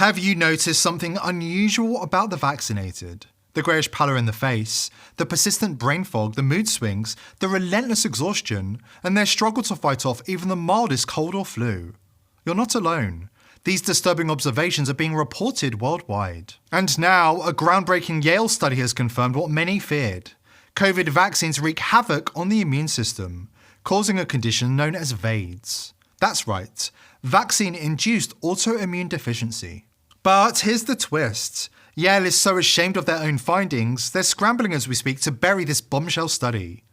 Have you noticed something unusual about the vaccinated? The greyish pallor in the face, the persistent brain fog, the mood swings, the relentless exhaustion, and their struggle to fight off even the mildest cold or flu. You're not alone. These disturbing observations are being reported worldwide. And now, a groundbreaking Yale study has confirmed what many feared. COVID vaccines wreak havoc on the immune system, causing a condition known as VAIDS. That's right, vaccine-induced autoimmune deficiency. But here's the twist. Yale is so ashamed of their own findings, they're scrambling as we speak to bury this bombshell study.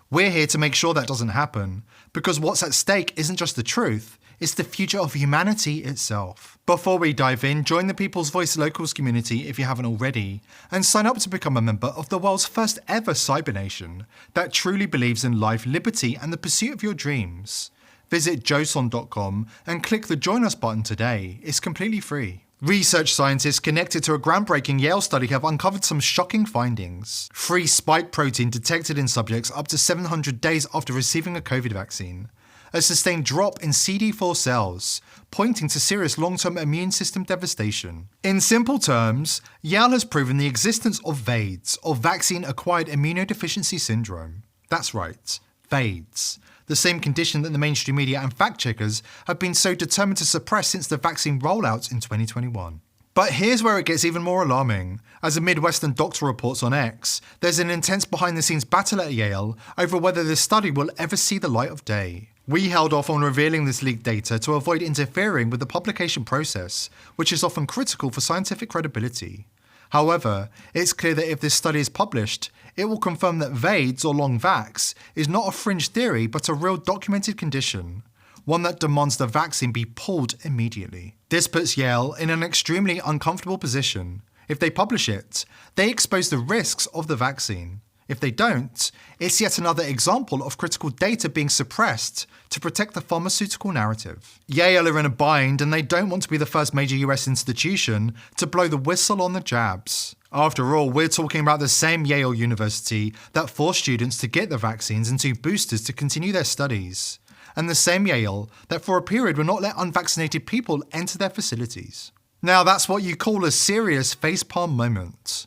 We're here to make sure that doesn't happen, because what's at stake isn't just the truth, it's the future of humanity itself. Before we dive in, join the People's Voice Locals community if you haven't already, and sign up to become a member of the world's first ever cyber nation that truly believes in life, liberty, and the pursuit of your dreams. Visit joson.com and click the Join Us button today. It's completely free. Research scientists connected to a groundbreaking Yale study have uncovered some shocking findings. Free spike protein detected in subjects up to 700 days after receiving a COVID vaccine. A sustained drop in CD4 cells, pointing to serious long-term immune system devastation. In simple terms, Yale has proven the existence of VAIDS, or Vaccine-Acquired Immunodeficiency Syndrome. That's right, VAIDS. The same condition that the mainstream media and fact-checkers have been so determined to suppress since the vaccine rollout in 2021. But here's where it gets even more alarming. As a Midwestern doctor reports on X, there's an intense behind-the-scenes battle at Yale over whether this study will ever see the light of day. We held off on revealing this leaked data to avoid interfering with the publication process, which is often critical for scientific credibility. However, it's clear that if this study is published, it will confirm that VAIDS, or long vax, is not a fringe theory but a real documented condition, one that demands the vaccine be pulled immediately. This puts Yale in an extremely uncomfortable position. If they publish it, they expose the risks of the vaccine. If they don't, it's yet another example of critical data being suppressed to protect the pharmaceutical narrative. Yale are in a bind, and they don't want to be the first major US institution to blow the whistle on the jabs. After all, we're talking about the same Yale University that forced students to get the vaccines and 2 boosters to continue their studies, and the same Yale that for a period would not let unvaccinated people enter their facilities. Now that's what you call a serious facepalm moment.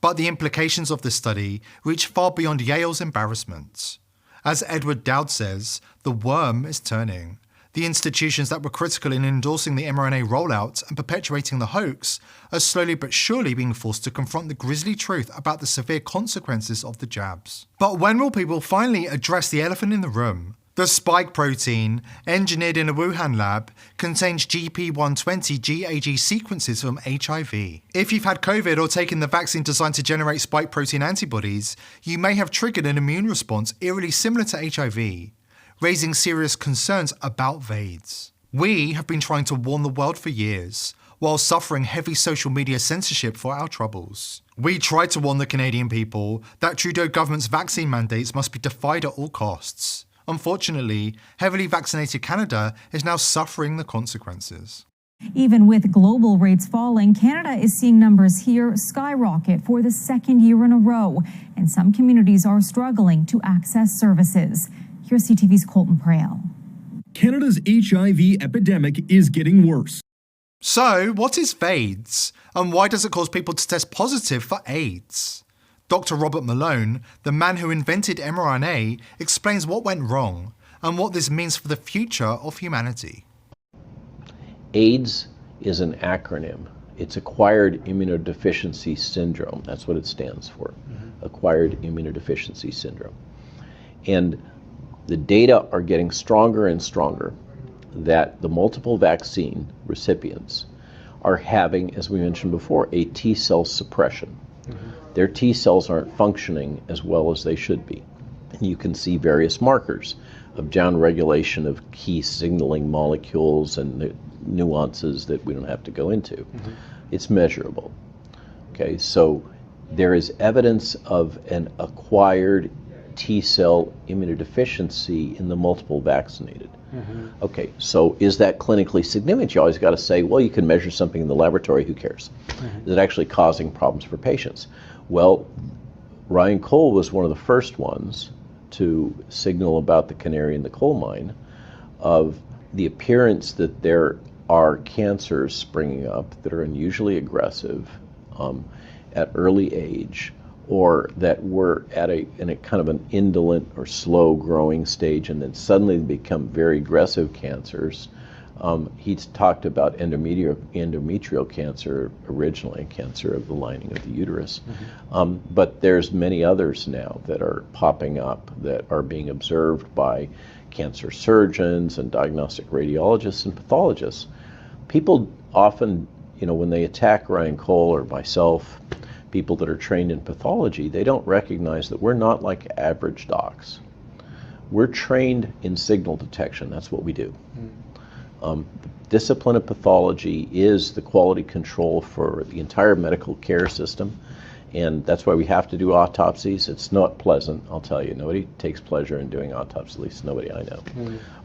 But the implications of this study reach far beyond Yale's embarrassment. As Edward Dowd says, the worm is turning. The institutions that were critical in endorsing the mRNA rollout and perpetuating the hoax are slowly but surely being forced to confront the grisly truth about the severe consequences of the jabs. But when will people finally address the elephant in the room? The spike protein, engineered in a Wuhan lab, contains GP120 GAG sequences from HIV. If you've had COVID or taken the vaccine designed to generate spike protein antibodies, you may have triggered an immune response eerily similar to HIV, raising serious concerns about VAIDS. We have been trying to warn the world for years, while suffering heavy social media censorship for our troubles. We tried to warn the Canadian people that Trudeau government's vaccine mandates must be defied at all costs. Unfortunately, heavily vaccinated Canada is now suffering the consequences. Even with global rates falling, Canada is seeing numbers here skyrocket for the 2nd year in a row, and some communities are struggling to access services. Here's CTV's Colton Prale. Canada's HIV epidemic is getting worse. So, what is VAIDS, and why does it cause people to test positive for AIDS? Dr. Robert Malone, the man who invented mRNA, explains what went wrong and what this means for the future of humanity. AIDS is an acronym. It's Acquired Immunodeficiency Syndrome. That's what it stands for, Acquired Immunodeficiency Syndrome. And the data are getting stronger and stronger that the multiple vaccine recipients are having, as we mentioned before, a T-cell suppression. Their T cells aren't functioning as well as they should be. And you can see various markers of downregulation of key signaling molecules and the nuances that we don't have to go into. It's measurable. Okay, so there is evidence of an acquired T cell immunodeficiency in the multiple vaccinated. Okay, so is that clinically significant? You always got to say, well, you can measure something in the laboratory, who cares? Is it actually causing problems for patients? Well, Ryan Cole was one of the first ones to signal about the canary in the coal mine of the appearance that there are cancers springing up that are unusually aggressive at early age, or that were in a kind of an indolent or slow growing stage and then suddenly become very aggressive cancers. He's talked about endometrial cancer originally, cancer of the lining of the uterus. But there's many others now that are popping up that are being observed by cancer surgeons and diagnostic radiologists and pathologists. People often, when they attack Ryan Cole or myself, people that are trained in pathology, they don't recognize that we're not like average docs. We're trained in signal detection. That's what we do. The discipline of pathology is the quality control for the entire medical care system, and that's why we have to do autopsies. It's not pleasant, I'll tell you. Nobody takes pleasure in doing autopsies, at least nobody I know.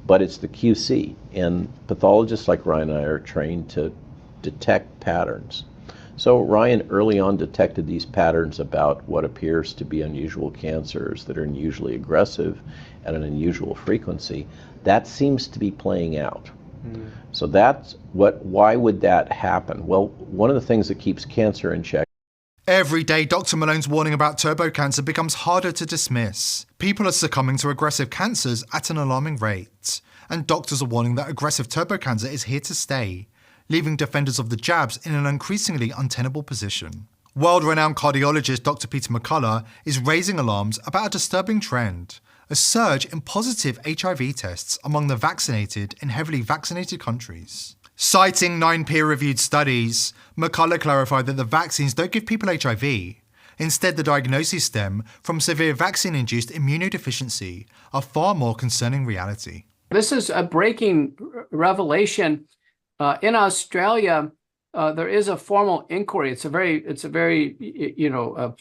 But it's the QC, and pathologists like Ryan and I are trained to detect patterns. So Ryan early on detected these patterns about what appears to be unusual cancers that are unusually aggressive at an unusual frequency. That seems to be playing out. So why would that happen? Well, one of the things that keeps cancer in check. Every day, Dr. Malone's warning about turbo cancer becomes harder to dismiss. People are succumbing to aggressive cancers at an alarming rate. And doctors are warning that aggressive turbo cancer is here to stay, leaving defenders of the jabs in an increasingly untenable position. World-renowned cardiologist Dr. Peter McCullough is raising alarms about a disturbing trend: a surge in positive HIV tests among the vaccinated in heavily vaccinated countries. Citing 9 peer-reviewed studies, McCullough clarified that the vaccines don't give people HIV. Instead, the diagnoses stem from severe vaccine-induced immunodeficiency, a far more concerning reality. This is a breaking revelation. In Australia, there is a formal inquiry. It's a very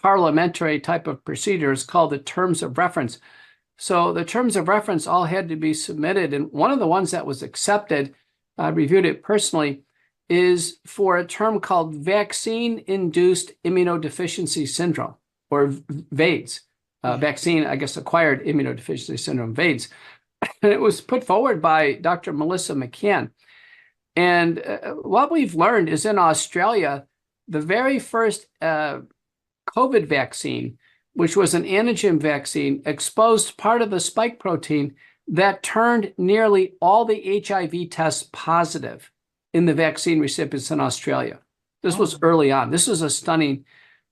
parliamentary type of procedure. It's called the terms of reference. So the terms of reference all had to be submitted, and one of the ones that was accepted, I reviewed it personally, is for a term called vaccine-induced immunodeficiency syndrome, or VAIDS, vaccine, acquired immunodeficiency syndrome, VAIDS. And it was put forward by Dr. Melissa McCann. And what we've learned is in Australia, the very first COVID vaccine, which was an antigen vaccine, exposed part of the spike protein that turned nearly all the HIV tests positive in the vaccine recipients in Australia. This was early on. This was a stunning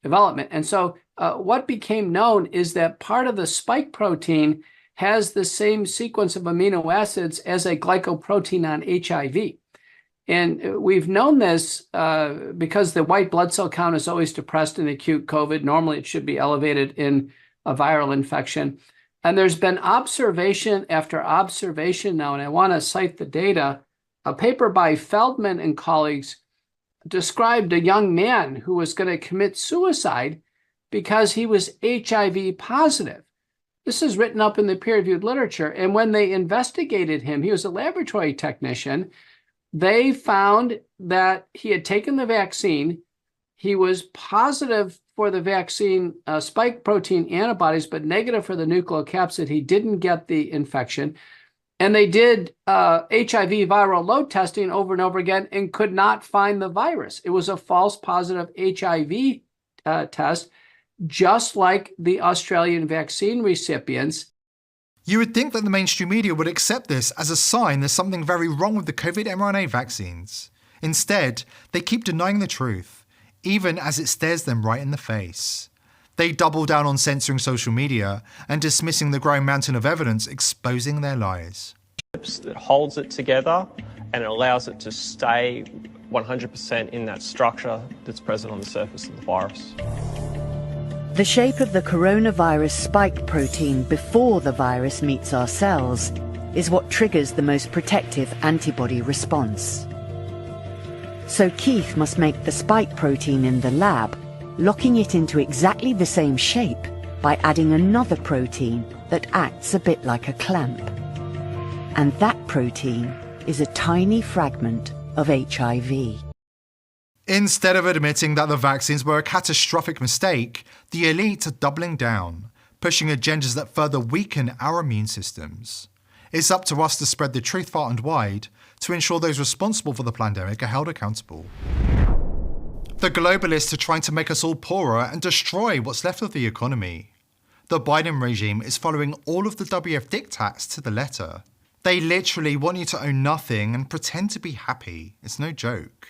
development. And so what became known is that part of the spike protein has the same sequence of amino acids as a glycoprotein on HIV. And we've known this because the white blood cell count is always depressed in acute COVID. Normally, it should be elevated in a viral infection. And there's been observation after observation now, and I want to cite the data. A paper by Feldman and colleagues described a young man who was going to commit suicide because he was HIV positive. This is written up in the peer-reviewed literature. And when they investigated him, he was a laboratory technician. They found that he had taken the vaccine. He was positive for the vaccine spike protein antibodies, but negative for the nucleocapsid. He didn't get the infection. And they did HIV viral load testing over and over again and could not find the virus. It was a false positive HIV test, just like the Australian vaccine recipients. You would think that the mainstream media would accept this as a sign there's something very wrong with the COVID mRNA vaccines. Instead, they keep denying the truth, even as it stares them right in the face. They double down on censoring social media and dismissing the growing mountain of evidence exposing their lies. That holds it together and it allows it to stay 100% in that structure that's present on the surface of the virus. The shape of the coronavirus spike protein before the virus meets our cells is what triggers the most protective antibody response. So Keith must make the spike protein in the lab, locking it into exactly the same shape by adding another protein that acts a bit like a clamp. And that protein is a tiny fragment of HIV. Instead of admitting that the vaccines were a catastrophic mistake, the elite are doubling down, pushing agendas that further weaken our immune systems. It's up to us to spread the truth far and wide, to ensure those responsible for the pandemic are held accountable. The globalists are trying to make us all poorer and destroy what's left of the economy. The Biden regime is following all of the WF diktats to the letter. They literally want you to own nothing and pretend to be happy. It's no joke.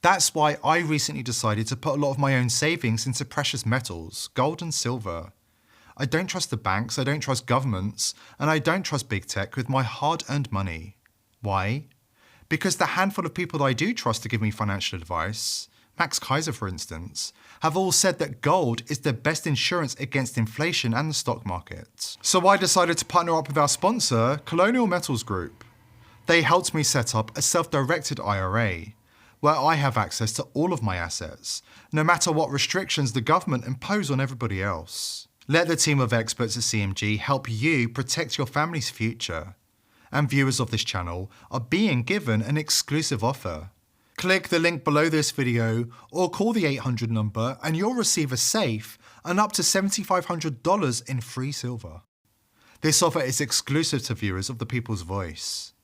That's why I recently decided to put a lot of my own savings into precious metals, gold and silver. I don't trust the banks, I don't trust governments, and I don't trust big tech with my hard-earned money. Why? Because the handful of people that I do trust to give me financial advice, Max Kaiser for instance, have all said that gold is the best insurance against inflation and the stock market. So I decided to partner up with our sponsor, Colonial Metals Group. They helped me set up a self-directed IRA, where I have access to all of my assets, no matter what restrictions the government impose on everybody else. Let the team of experts at CMG help you protect your family's future. And viewers of this channel are being given an exclusive offer. Click the link below this video or call the 800 number and you'll receive a safe and up to $7,500 in free silver. This offer is exclusive to viewers of The People's Voice.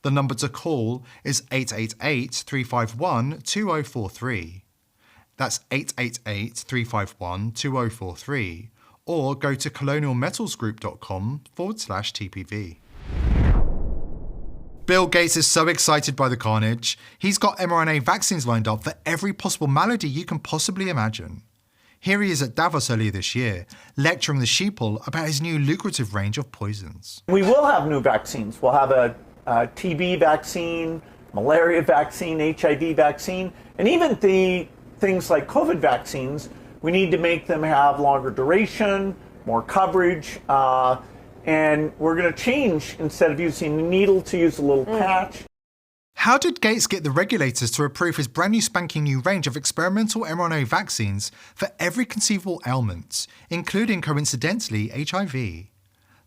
The number to call is 888-351-2043. That's 888-351-2043. Or go to colonialmetalsgroup.com/TPV. Bill Gates is so excited by the carnage, he's got mRNA vaccines lined up for every possible malady you can possibly imagine. Here he is at Davos earlier this year, lecturing the sheeple about his new lucrative range of poisons. We will have new vaccines. We'll have a TB vaccine, malaria vaccine, HIV vaccine, and even the things like COVID vaccines. We need to make them have longer duration, more coverage, and we're going to change, instead of using the needle, to use a little patch. How did Gates get the regulators to approve his brand new spanking new range of experimental mRNA vaccines for every conceivable ailment, including, coincidentally, HIV?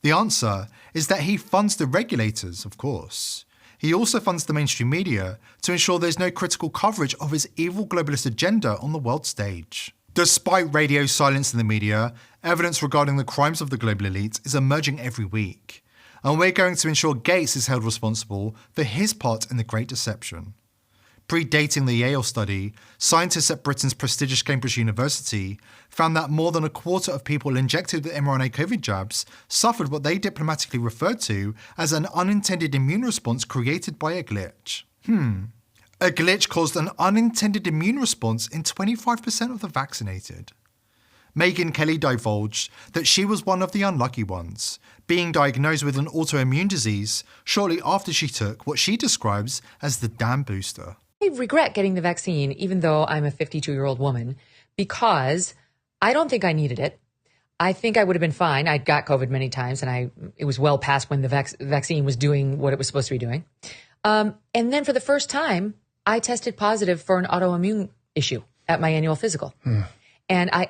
The answer is that he funds the regulators, of course. He also funds the mainstream media to ensure there's no critical coverage of his evil globalist agenda on the world stage. Despite radio silence in the media, evidence regarding the crimes of the global elite is emerging every week. And we're going to ensure Gates is held responsible for his part in the Great Deception. Predating the Yale study, scientists at Britain's prestigious Cambridge University found that more than a quarter of people injected with mRNA COVID jabs suffered what they diplomatically referred to as an unintended immune response created by a glitch. A glitch caused an unintended immune response in 25% of the vaccinated. Megyn Kelly divulged that she was one of the unlucky ones, being diagnosed with an autoimmune disease shortly after she took what she describes as the damn booster. I regret getting the vaccine, even though I'm a 52-year-old woman, because I don't think I needed it. I think I would have been fine. I'd got COVID many times, and it was well past when the vaccine was doing what it was supposed to be doing. And then for the first time, I tested positive for an autoimmune issue at my annual physical. And I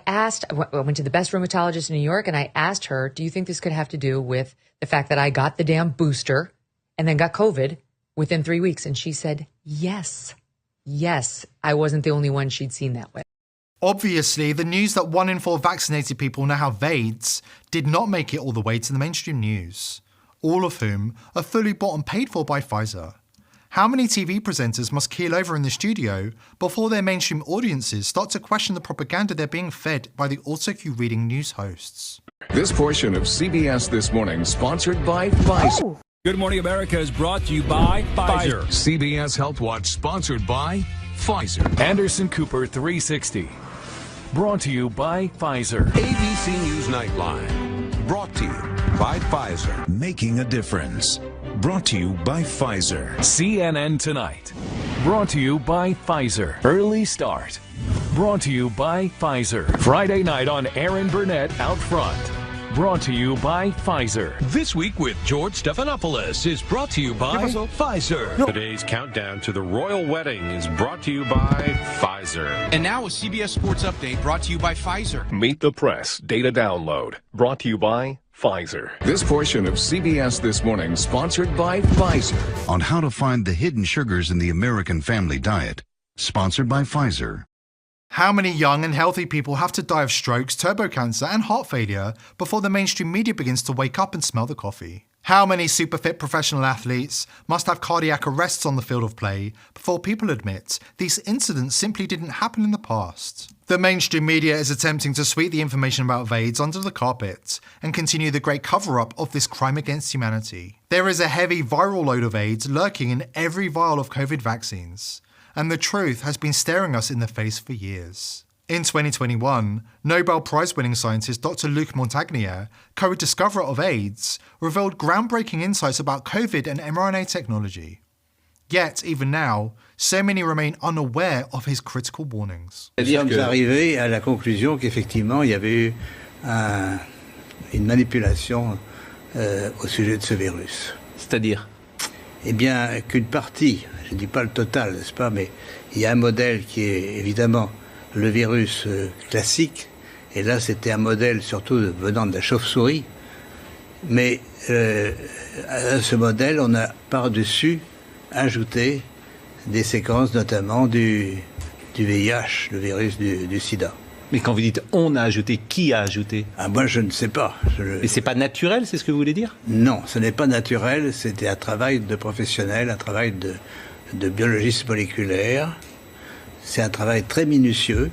went to the best rheumatologist in New York, and I asked her, do you think this could have to do with the fact that I got the damn booster and then got COVID within 3 weeks? And she said, yes. Yes, I wasn't the only one she'd seen that way. Obviously, the news that 1 in 4 vaccinated people now have VAIDS did not make it all the way to the mainstream news, all of whom are fully bought and paid for by Pfizer. How many TV presenters must keel over in the studio before their mainstream audiences start to question the propaganda they're being fed by the auto-cue reading news hosts? This portion of CBS This Morning sponsored by Pfizer. Good Morning America is brought to you by Pfizer. CBS Health Watch sponsored by Pfizer. Anderson Cooper 360. Brought to you by Pfizer. ABC News Nightline. Brought to you by Pfizer. Making a difference. Brought to you by Pfizer. CNN Tonight. Brought to you by Pfizer. Early Start. Brought to you by Pfizer. Friday night on Aaron Burnett Out Front. Brought to you by Pfizer. This Week with George Stephanopoulos is brought to you by Pfizer. Today's countdown to the royal wedding is brought to you by Pfizer. And now a CBS Sports Update brought to you by Pfizer. Meet the Press Data Download brought to you by Pfizer. This portion of CBS This Morning sponsored by Pfizer. On how to find the hidden sugars in the American family diet. Sponsored by Pfizer. How many young and healthy people have to die of strokes, turbo cancer, and heart failure before the mainstream media begins to wake up and smell the coffee? How many super fit professional athletes must have cardiac arrests on the field of play before people admit these incidents simply didn't happen in the past? The mainstream media is attempting to sweep the information about VAIDS under the carpet and continue the great cover-up of this crime against humanity. There is a heavy viral load of AIDS lurking in every vial of COVID vaccines, and the truth has been staring us in the face for years. In 2021, Nobel Prize-winning scientist Dr. Luc Montagnier, co-discoverer of AIDS, revealed groundbreaking insights about COVID and mRNA technology. Yet, even now, so many remain unaware of his critical warnings. Nous sommes arrivés à la conclusion qu'effectivement, il y avait eu une manipulation au sujet de ce virus. C'est-à-dire? Eh bien, qu'une partie, je ne dis pas le total, n'est-ce pas, mais il y a un modèle qui est évidemment le virus classique, et là c'était un modèle surtout venant de la chauve-souris, mais à ce modèle on a par-dessus ajouté des séquences notamment du VIH, le virus du sida. Mais quand vous dites on a ajouté, qui a ajouté? Ah, moi je ne sais pas. Mais c'est pas naturel, c'est ce que vous voulez dire? Non, ce n'est pas naturel, c'était un travail de professionnel, un travail de biologiste moléculaire. C'est un travail très minutieux,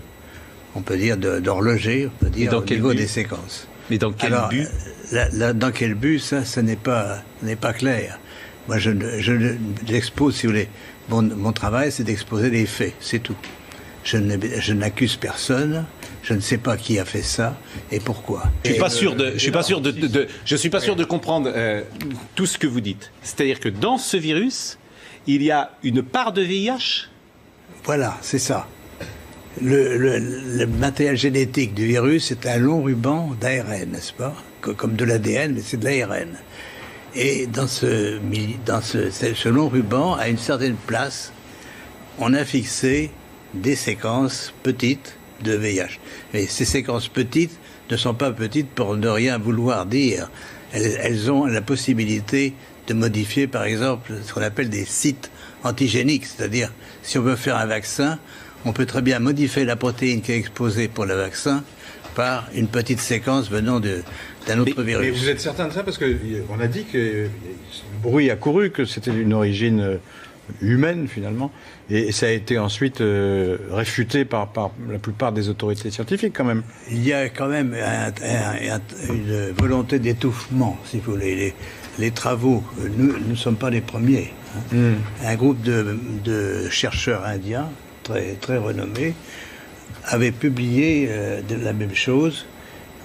on peut dire d'horloger, on peut dire au niveau des séquences. Mais dans quel but? Dans quel but, ça n'est pas clair. Moi, j'expose, si vous voulez, mon travail, c'est d'exposer les faits, c'est tout. Je n'accuse personne, je ne sais pas qui a fait ça et pourquoi. Je suis pas sûr de comprendre tout ce que vous dites. C'est-à-dire que dans ce virus, il y a une part de VIH? Voilà, c'est ça. Le matériel génétique du virus, c'est un long ruban d'ARN, n'est-ce pas? Comme de l'ADN, mais c'est de l'ARN. Et dans ce long ruban, à une certaine place, on a fixé des séquences petites de VIH. Mais ces séquences petites ne sont pas petites pour ne rien vouloir dire. Elles ont la possibilité de modifier, par exemple, ce qu'on appelle des sites antigéniques, c'est-à-dire, si on veut faire un vaccin, on peut très bien modifier la protéine qui est exposée pour le vaccin par une petite séquence venant d'un autre virus. Mais vous êtes certain de ça? Parce qu'on a dit que le bruit a couru, que c'était d'une origine humaine, finalement, et ça a été ensuite réfuté par la plupart des autorités scientifiques, quand même. Il y a quand même une volonté d'étouffement, si vous voulez. Les travaux, nous ne sommes pas les premiers. Un groupe de chercheurs indiens, très, très renommés, avait publié la même chose.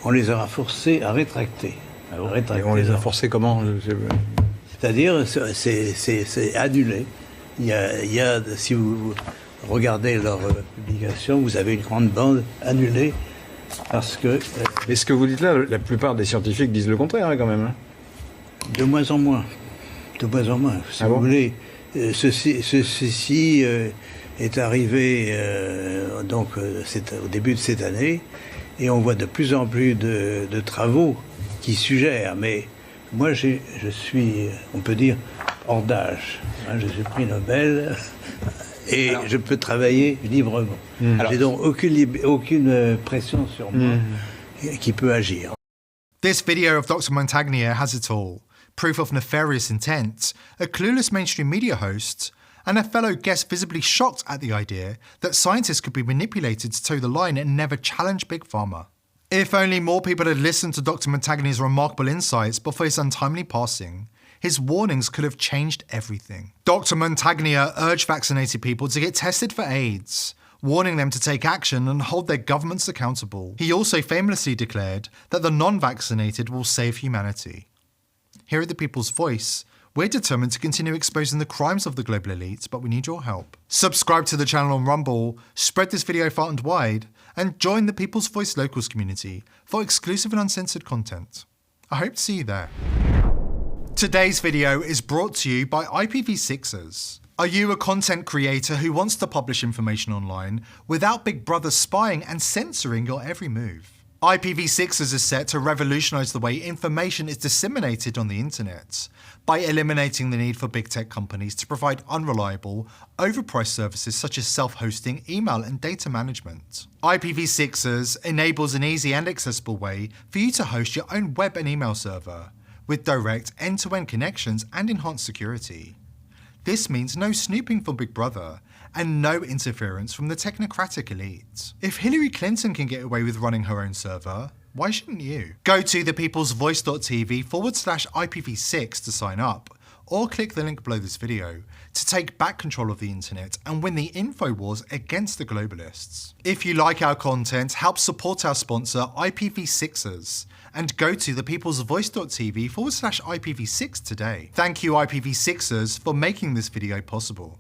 On les a forcés à rétracter. Et on les a forcés comment? C'est-à-dire, c'est annulé. Il y a, si vous regardez leur publication, vous avez une grande bande annulée parce que... Et ce que vous dites là, la plupart des scientifiques disent le contraire, quand même. De moins en moins. De moins en moins. Si vous voulez, ceci est arrivé c'est au début de cette année, et on voit de plus en plus de travaux qui suggèrent, mais moi je suis, on peut dire, hors d'âge. Je suis prix Nobel et je peux travailler librement. J'ai donc aucune pression sur moi qui peut agir. This video of Dr. Montagnier has it all. Proof of nefarious intent, a clueless mainstream media host, and a fellow guest visibly shocked at the idea that scientists could be manipulated to toe the line and never challenge Big Pharma. If only more people had listened to Dr. Montagnier's remarkable insights before his untimely passing, his warnings could have changed everything. Dr. Montagnier urged vaccinated people to get tested for AIDS, warning them to take action and hold their governments accountable. He also famously declared that the non-vaccinated will save humanity. Here at The People's Voice, we're determined to continue exposing the crimes of the global elites, but we need your help. Subscribe to the channel on Rumble, spread this video far and wide, and join the People's Voice Locals community for exclusive and uncensored content. I hope to see you there. Today's video is brought to you by IPv6ers. Are you a content creator who wants to publish information online without Big Brother spying and censoring your every move? IPv6ers is set to revolutionize the way information is disseminated on the internet by eliminating the need for big tech companies to provide unreliable, overpriced services such as self-hosting, email, and data management. IPv6ers enables an easy and accessible way for you to host your own web and email server, with direct end-to-end connections and enhanced security. This means no snooping from Big Brother and no interference from the technocratic elite. If Hillary Clinton can get away with running her own server, why shouldn't you? Go to thepeoplesvoice.tv/IPv6 to sign up, or click the link below this video to take back control of the internet and win the info wars against the globalists. If you like our content, help support our sponsor IPv6ers and go to thepeoplesvoice.tv/IPv6 today. Thank you IPv6ers for making this video possible.